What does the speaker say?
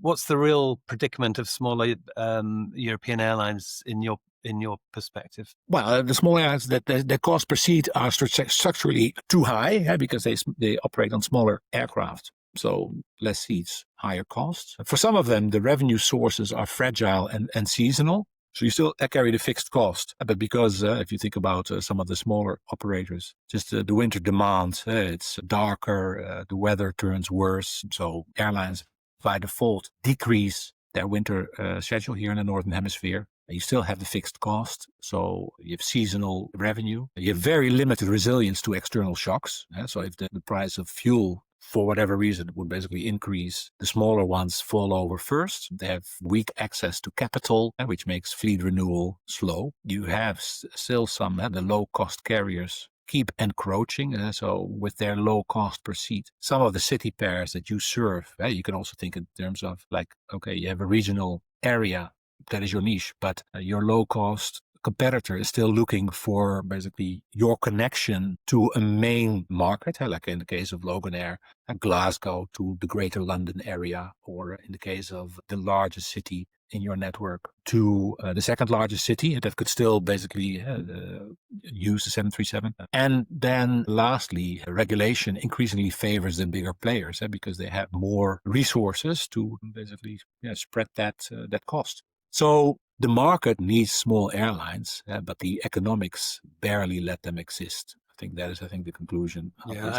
what's the real predicament of smaller European airlines in your perspective? Well, the small airlines that the cost per seat are structurally too high because they operate on smaller aircraft. So less seats, higher costs. For some of them, the revenue sources are fragile and seasonal. So you still carry the fixed cost. But because if you think about some of the smaller operators, just the winter demand, it's darker, the weather turns worse. So airlines by default decrease their winter schedule here in the Northern Hemisphere. You still have the fixed cost, so you have seasonal revenue. You have very limited resilience to external shocks. So if the price of fuel, for whatever reason, would basically increase, the smaller ones fall over first. They have weak access to capital, which makes fleet renewal slow. You have still some, the low-cost carriers keep encroaching, so with their low cost per seat. Some of the city pairs that you serve, you can also think in terms of you have a regional area that is your niche, but your low-cost competitor is still looking for basically your connection to a main market, like in the case of Loganair, Glasgow to the greater London area, or in the case of the largest city in your network to the second largest city that could still basically use the 737. And then lastly, regulation increasingly favors the bigger players because they have more resources to basically spread that cost. So the market needs small airlines, but the economics barely let them exist. I think that is the conclusion. Yeah,